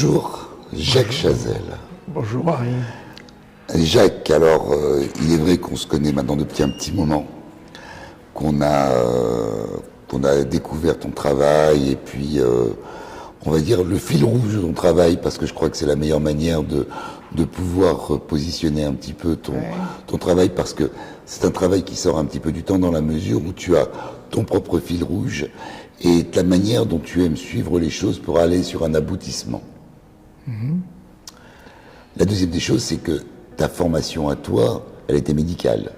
Bonjour, Jacques Chazelle. Bonjour Harry. Jacques, alors il est vrai qu'on se connaît maintenant depuis un petit moment, qu'on a découvert ton travail et puis on va dire le fil rouge de ton travail, parce que je crois que c'est la meilleure manière de pouvoir positionner un petit peu ton travail, parce que c'est un travail qui sort un petit peu du temps dans la mesure où tu as ton propre fil rouge et la manière dont tu aimes suivre les choses pour aller sur un aboutissement. La deuxième des choses, c'est que ta formation à toi, elle était médicale.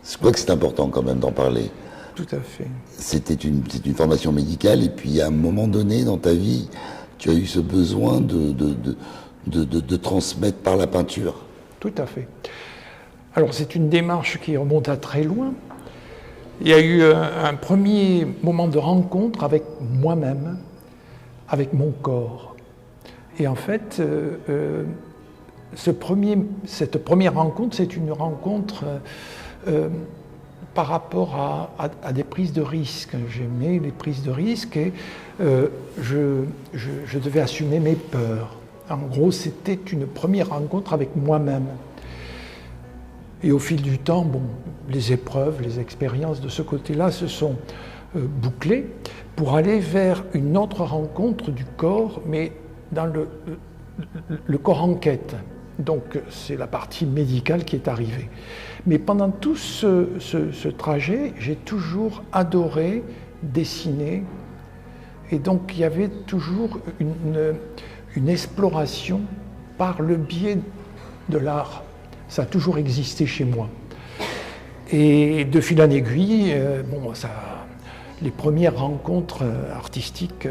Je crois que c'est important quand même d'en parler. Tout à fait. C'est une formation médicale, et puis à un moment donné dans ta vie, tu as eu ce besoin de transmettre par la peinture. Tout à fait. Alors c'est une démarche qui remonte à très loin. Il y a eu un premier moment de rencontre avec moi-même, avec mon corps. Et en fait, cette première rencontre, c'est une rencontre par rapport à des prises de risques. J'aimais les prises de risques et je devais assumer mes peurs. En gros, c'était une première rencontre avec moi-même. Et au fil du temps, les épreuves, les expériences de ce côté-là se sont bouclées pour aller vers une autre rencontre du corps, mais dans le corps en quête. Donc c'est la partie médicale qui est arrivée. Mais pendant tout ce trajet, j'ai toujours adoré dessiner. Et donc il y avait toujours une exploration par le biais de l'art. Ça a toujours existé chez moi. Et de fil en aiguille, les premières rencontres artistiques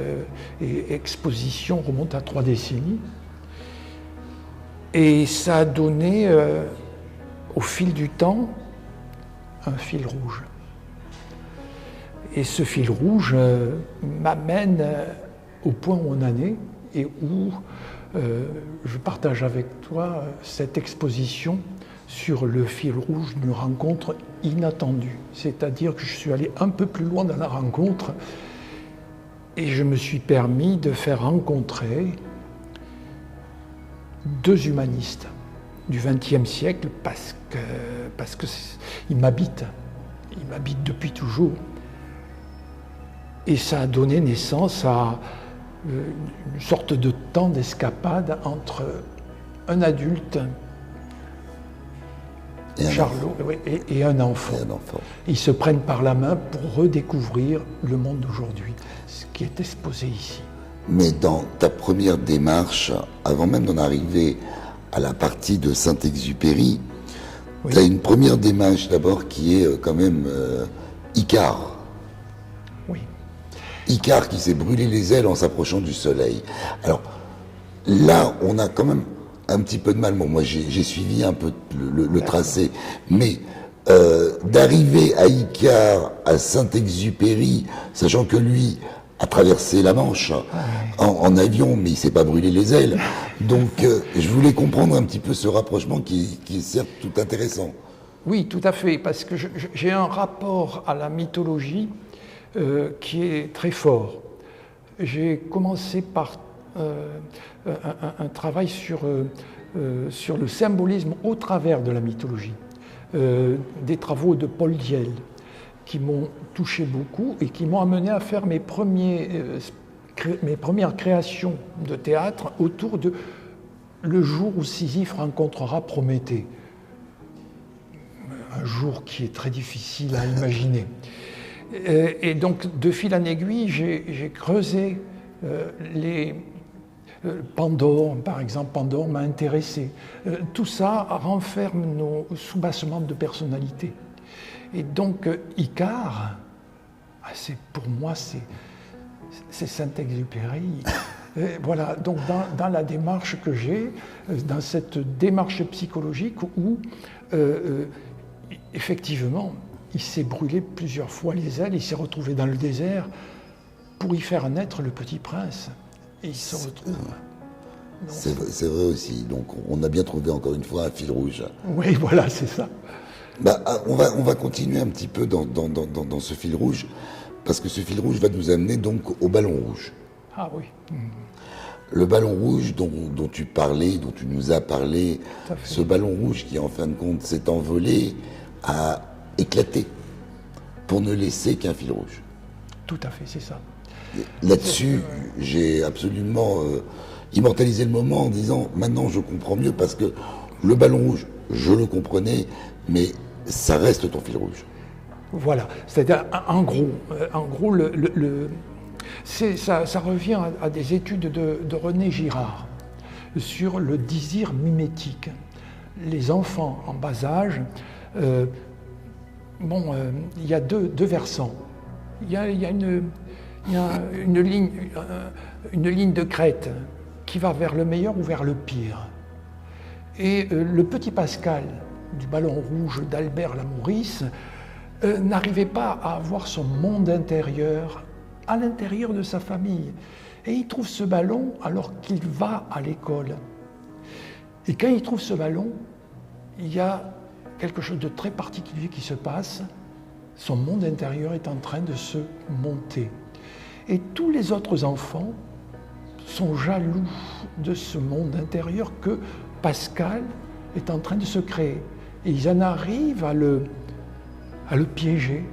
et expositions remontent à 3 décennies. Et ça a donné, au fil du temps, un fil rouge. Et ce fil rouge m'amène au point où on en est et où je partage avec toi cette exposition sur le fil rouge d'une rencontre inattendue. C'est-à-dire que je suis allé un peu plus loin dans la rencontre et je me suis permis de faire rencontrer 2 humanistes du XXe siècle parce que ils m'habitent depuis toujours. Et ça a donné naissance à une sorte de temps d'escapade entre un adulte, Charlot, et un enfant. Ils se prennent par la main pour redécouvrir le monde d'aujourd'hui, ce qui est exposé ici. Mais dans ta première démarche, avant même d'en arriver à la partie de Saint-Exupéry, tu as une première démarche d'abord qui est quand même Icare. Oui. Icare qui s'est brûlé les ailes en s'approchant du soleil. Alors là, on a quand même un petit peu de mal. Bon, moi j'ai suivi un peu le tracé, mais d'arriver à Icare, à Saint-Exupéry, sachant que lui a traversé la Manche en avion, mais il s'est pas brûlé les ailes. Donc je voulais comprendre un petit peu ce rapprochement qui est certes tout intéressant. Oui, tout à fait, parce que j'ai un rapport à la mythologie qui est très fort. J'ai commencé par un travail sur le symbolisme au travers de la mythologie, des travaux de Paul Diel qui m'ont touché beaucoup et qui m'ont amené à faire mes premières créations de théâtre autour de le jour où Sisyphe rencontrera Prométhée. Un jour qui est très difficile à imaginer. Et donc, de fil en aiguille, j'ai creusé Pandore, par exemple. Pandore m'a intéressé. Tout ça renferme nos soubassements de personnalité. Et donc, Icare, pour moi, c'est Saint-Exupéry. Voilà, donc dans la démarche que j'ai, dans cette démarche psychologique où, effectivement, il s'est brûlé plusieurs fois les ailes, il s'est retrouvé dans le désert pour y faire naître le Petit Prince. Et il se retrouve. C'est vrai aussi. Donc on a bien trouvé encore une fois un fil rouge. Oui, voilà, c'est ça. On va continuer un petit peu dans ce fil rouge, parce que ce fil rouge va nous amener donc au ballon rouge. Ah oui. Le ballon rouge dont tu parlais, dont tu nous as parlé, Tout à fait. ce ballon rouge qui en fin de compte s'est envolé, a éclaté pour ne laisser qu'un fil rouge. Tout à fait, c'est ça. Là-dessus, j'ai absolument immortalisé le moment en disant maintenant je comprends mieux parce que le ballon rouge, je le comprenais, mais ça reste ton fil rouge. Voilà, c'est-à-dire en gros, ça revient à des études de René Girard sur le désir mimétique. Les enfants en bas âge, il y a deux versants. Il y a une ligne de crête qui va vers le meilleur ou vers le pire. Et le petit Pascal du ballon rouge d'Albert Lamouris n'arrivait pas à avoir son monde intérieur à l'intérieur de sa famille. Et il trouve ce ballon alors qu'il va à l'école. Et quand il trouve ce ballon, il y a quelque chose de très particulier qui se passe. Son monde intérieur est en train de se monter. Et tous les autres enfants sont jaloux de ce monde intérieur que Pascal est en train de se créer. Et ils en arrivent à le piéger.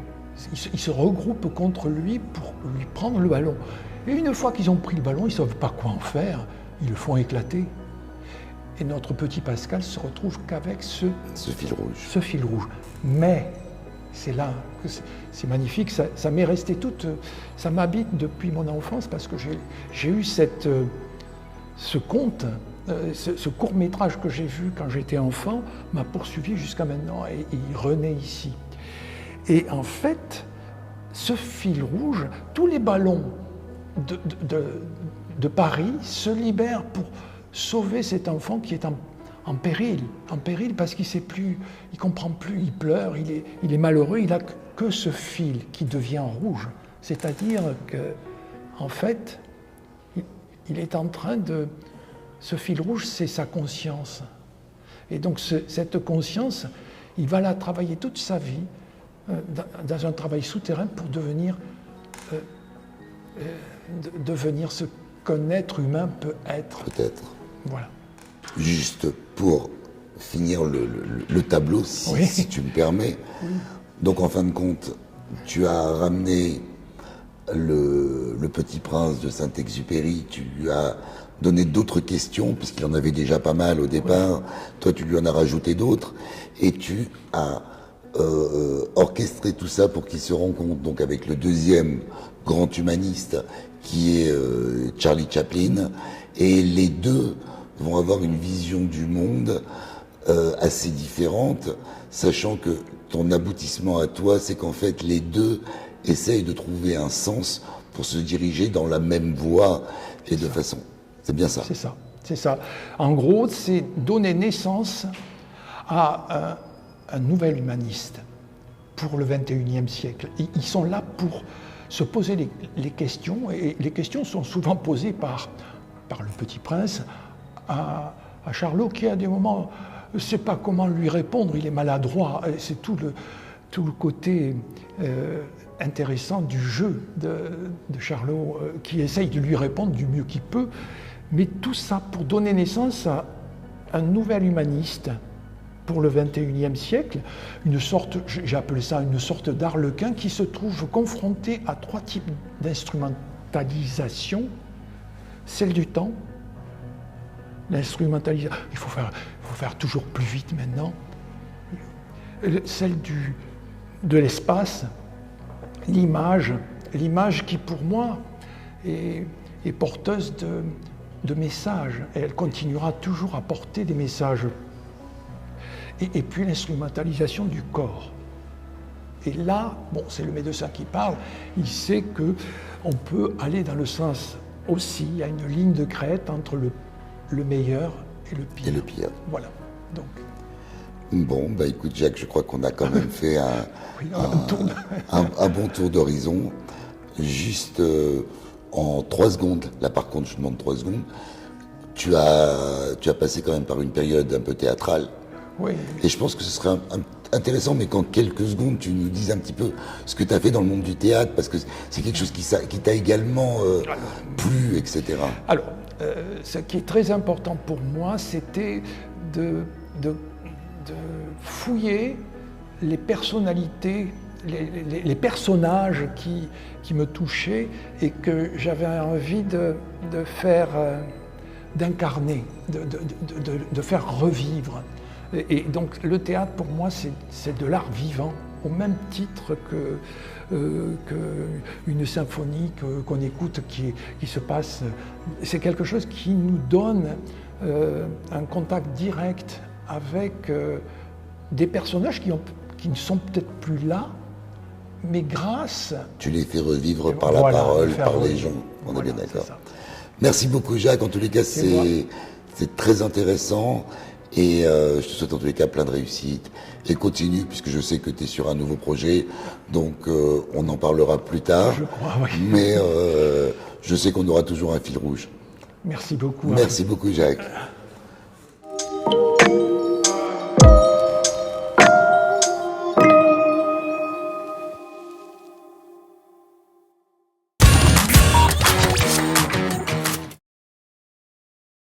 Ils se regroupent contre lui pour lui prendre le ballon. Et une fois qu'ils ont pris le ballon, ils ne savent pas quoi en faire. Ils le font éclater. Et notre petit Pascal se retrouve qu'avec ce fil rouge. Ce fil rouge. Mais c'est là que c'est magnifique. Ça m'est resté ça m'habite depuis mon enfance parce que j'ai eu ce conte. Ce court-métrage que j'ai vu quand j'étais enfant m'a poursuivi jusqu'à maintenant et il renaît ici. Et en fait, ce fil rouge, tous les ballons de Paris se libèrent pour sauver cet enfant qui est en péril parce qu'il sait plus, il comprend plus, il pleure, il est malheureux, il n'a que ce fil qui devient rouge. C'est-à-dire que, en fait, il est en train de... Ce fil rouge, c'est sa conscience. Et donc cette conscience, il va la travailler toute sa vie dans un travail souterrain pour devenir ce qu'un être humain peut être. Peut-être. Voilà. Juste pour finir le tableau, si tu me permets. Oui. Donc en fin de compte, tu as ramené le Petit Prince de Saint-Exupéry, tu lui as donné d'autres questions, puisqu'il en avait déjà pas mal au départ. Oui. Toi, tu lui en as rajouté d'autres, et tu as orchestré tout ça pour qu'il se rencontre donc avec le deuxième grand humaniste, qui est Charlie Chaplin, et les deux vont avoir une vision du monde assez différente, sachant que ton aboutissement à toi, c'est qu'en fait, les deux essayent de trouver un sens pour se diriger dans la même voie et de façon... C'est bien ça. C'est ça. En gros, c'est donner naissance à un nouvel humaniste pour le XXIe siècle. Ils sont là pour se poser les questions, et les questions sont souvent posées par le Petit Prince à Charlot, qui à des moments ne sait pas comment lui répondre, il est maladroit. C'est tout le côté intéressant du jeu de Charlot, qui essaye de lui répondre du mieux qu'il peut. Mais tout ça pour donner naissance à un nouvel humaniste pour le XXIe siècle, une sorte, j'ai appelé ça une sorte d'arlequin qui se trouve confronté à trois types d'instrumentalisation. Celle du temps, l'instrumentalisation, il faut faire toujours plus vite maintenant. Celle de l'espace, l'image qui pour moi est porteuse de messages, et elle continuera toujours à porter des messages. Et puis l'instrumentalisation du corps. Et là, c'est le médecin qui parle, il sait qu'on peut aller dans le sens aussi, il y a une ligne de crête entre le meilleur et le pire. Et le pire. Voilà. Donc. Bon, écoute Jacques, je crois qu'on a quand même fait un bon tour d'horizon. Juste en 3 secondes, là par contre je demande 3 secondes, tu as passé quand même par une période un peu théâtrale. Oui. Et je pense que ce serait intéressant, mais qu'en quelques secondes, tu nous dises un petit peu ce que tu as fait dans le monde du théâtre, parce que c'est quelque chose qui t'a également plu, etc. Alors, ce qui est très important pour moi, c'était de fouiller les personnalités, les personnages qui me touchaient et que j'avais envie de faire, d'incarner, de faire revivre. Et donc le théâtre, pour moi, c'est de l'art vivant, au même titre qu'une symphonie qu'on écoute qui se passe. C'est quelque chose qui nous donne un contact direct avec des personnages qui ne sont peut-être plus là, mais grâce... Tu les fais revivre par la parole, par les gens. On est bien d'accord. Merci beaucoup, Jacques. En tous les cas, c'est très intéressant. Et je te souhaite en tous les cas plein de réussite. Et continue, puisque je sais que tu es sur un nouveau projet. Donc, on en parlera plus tard. Je crois, oui. Mais je sais qu'on aura toujours un fil rouge. Merci beaucoup. Merci beaucoup, Jacques.